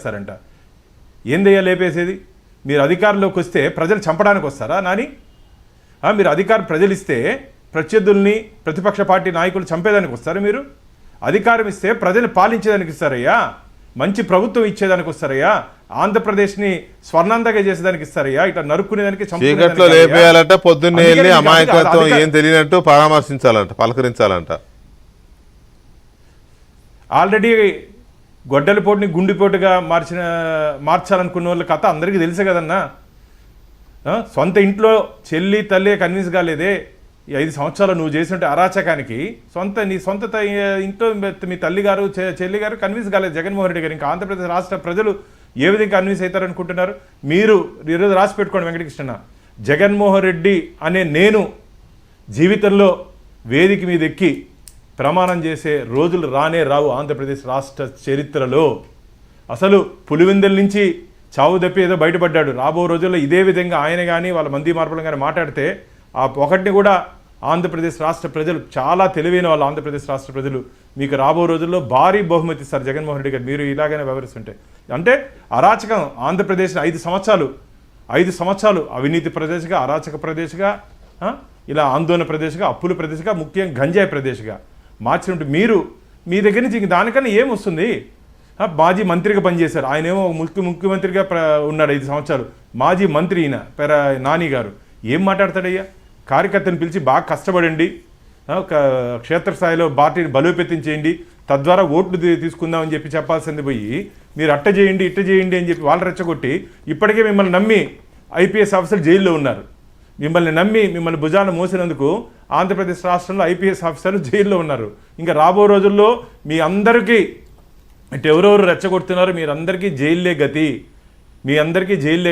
లేపేస్తారంట. ఏందయ్యా లేపేసేది? మీరు అధికారంలోకి వస్తే ప్రజలు చంపడానికి వస్తారా నాని? మీరు ప్రజలు ఇస్తే ప్రత్యర్థుల్ని ప్రతిపక్ష పార్టీ నాయకులు చంపేదానికి వస్తారా? మీరు అధికారం ఇస్తే ప్రజలు పాలించేదానికి ఇస్తారయ్యా, మంచి ప్రభుత్వం ఇచ్చేదానికి వస్తారయ్యా, ఆంధ్రప్రదేశ్ని స్వర్ణాంధగా చేసేదానికి ఇస్తారయ్యా, ఇట్లా నరుక్కునేదానికి చీకట్లో లేపేయాలంట, పొద్దున్నే వెళ్ళి అమాయకత్వం ఏం తెలియనట్టు పరామర్శించాలంట, పలకరించాలంట. ఆల్రెడీ గొడ్డలిపోటుని గుండెపోటుగా మార్చాలనుకున్న వాళ్ళ కథ అందరికీ తెలుసు కదన్నా. సొంత ఇంట్లో చెల్లి తల్లి కన్విన్స్ కాలేదే ఈ 5 సంవత్సరాలు నువ్వు చేసినట్టు అరాచకానికి. నీ సొంత ఇంట్లో మీ తల్లి గారు చెల్లి గారు కన్విన్స్ కాలేదు జగన్మోహన్ రెడ్డి గారు. ఇంకా ఆంధ్రప్రదేశ్ రాష్ట్ర ప్రజలు ఏ విధంగా కన్విన్స్ అవుతారనుకుంటున్నారు? మీరు ఈరోజు రాసి పెట్టుకోండి వెంకటకృష్ణ, జగన్మోహన్ రెడ్డి అనే నేను జీవితంలో వేదిక మీద ఎక్కి ప్రమాణం చేసే రోజులు రానే రావు ఆంధ్రప్రదేశ్ రాష్ట్ర చరిత్రలో. అసలు పులివెందుల నుంచి చావు తప్పి ఏదో బయటపడ్డాడు. రాబో రోజుల్లో ఇదే విధంగా ఆయన కానీ వాళ్ళ మంది మార్పులు కానీ మాట్లాడితే ఆ ఒకటిని కూడా ఆంధ్రప్రదేశ్ రాష్ట్ర ప్రజలు, చాలా తెలివైన వాళ్ళు ఆంధ్రప్రదేశ్ రాష్ట్ర ప్రజలు, మీకు రాబో రోజుల్లో భారీ బహుమతి ఇస్తారు జగన్మోహన్ రెడ్డి గారు మీరు ఇలాగైనా వ్యవహరిస్తుంటే. అంటే అరాచకం ఆంధ్రప్రదేశ్ 5 సంవత్సరాలు అవినీతి ప్రదేశ్గా, అరాచక ప్రదేశ్గా, ఇలా ఆందోళన ప్రదేశ్గా, అప్పుల ప్రదేశ్గా, ముఖ్యంగా గంజాయి ప్రదేశ్గా మార్చినట్టు మీరు మీ దగ్గర నుంచి దానికన్నా ఏమొస్తుంది? మాజీ మంత్రిగా పనిచేశారు, ఆయనేమో ముఖ్యమంత్రిగా ఉన్నాడు 5 సంవత్సరాలు. మాజీ మంత్రి ఈయన నాని గారు ఏం మాట్లాడతాడయ్యా? కార్యకర్తను పిలిచి బాగా కష్టపడండి, క్షేత్రస్థాయిలో పార్టీని బలోపేతం చేయండి, తద్వారా ఓట్లు తీసుకుందామని చెప్పి చెప్పాల్సింది పోయి మీరు అట్ట చేయండి ఇట్ట చేయండి అని చెప్పి వాళ్ళు రెచ్చగొట్టి ఇప్పటికే మిమ్మల్ని నమ్మి ఐపీఎస్ ఆఫీసర్లు జైల్లో ఉన్నారు. మిమ్మల్ని నమ్మి మిమ్మల్ని భుజాన మోసినందుకు ఆంధ్రప్రదేశ్ రాష్ట్రంలో ఐపీఎస్ ఆఫీసర్లు జైల్లో ఉన్నారు. ఇంకా రాబో రోజుల్లో మీ అందరికీ ఇటు ఎవరెవరు రెచ్చగొడుతున్నారు మీరందరికీ జైల్లే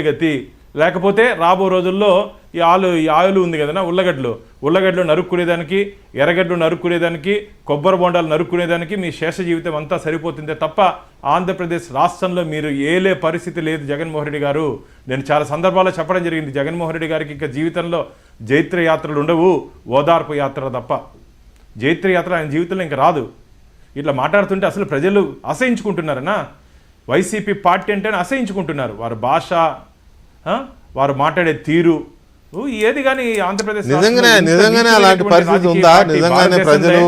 గతి. లేకపోతే రాబో రోజుల్లో ఈ ఆయులు ఉంది కదా ఉల్లగడ్డలు నరుక్కునేదానికి, ఎర్రగడ్డలు నరుక్కునేదానికి, కొబ్బరి బొండాలు నరుక్కునేదానికి మీ శేష జీవితం అంతా సరిపోతుందే తప్ప ఆంధ్రప్రదేశ్ రాష్ట్రంలో మీరు ఏలే పరిస్థితి లేదు జగన్మోహన్ రెడ్డి గారు. నేను చాలా సందర్భాల్లో చెప్పడం జరిగింది, జగన్మోహన్ రెడ్డి గారికి ఇంకా జీవితంలో జైత్ర యాత్రలు ఉండవు, ఓదార్పు యాత్ర తప్ప. జైత్ర యాత్ర ఆయన జీవితంలో ఇంకా రాదు. ఇట్లా మాట్లాడుతుంటే అసలు ప్రజలు అసహించుకుంటున్నారనా? వైసీపీ పార్టీ అంటేనే అసహించుకుంటున్నారు. వారి భాష, వారు మాట్లాడే తీరు ఏది కానీ ఆంధ్రప్రదేశ్ నిజంగానే అలాంటి పరిస్థితి ఉందా? నిజంగానే ప్రజలు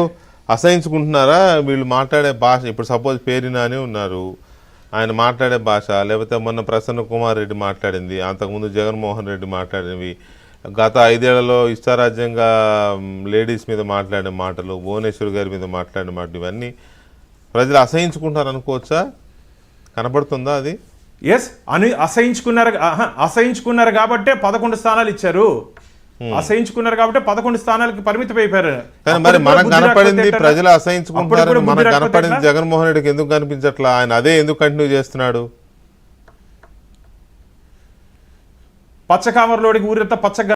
అసహించుకుంటున్నారా వీళ్ళు మాట్లాడే భాష? ఇప్పుడు సపోజ్ పేరు నాని ఉన్నారు, ఆయన మాట్లాడే భాష, లేకపోతే మొన్న ప్రసన్న కుమార్ రెడ్డి మాట్లాడింది, అంతకుముందు జగన్మోహన్ రెడ్డి మాట్లాడినవి, గత 5 ఏళ్లలో ఇష్టారాజ్యంగా లేడీస్ మీద మాట్లాడిన మాటలు, భువనేశ్వర్ గారి మీద మాట్లాడిన మాటలు, ఇవన్నీ ప్రజలు అసహించుకుంటారు అనుకోవచ్చా? కనబడుతుందా అది? ఎస్ అని అసహించుకున్నారు కాబట్టే 11 స్థానాలు ఇచ్చారు. అసహించుకున్నారు కాబట్టి 11 స్థానాలకి పరిమితం అయిపోయారు. మరి మనకు కనపడింది ప్రజలు అసహించుకుంటారు, మనకు కనపడింది జగన్మోహన్ రెడ్డికి ఎందుకు కనిపించట్లా? ఆయన అదే ఎందుకు కంటిన్యూ చేస్తున్నాడు? పచ్చకామర్లోడికి ఊరంతా పచ్చ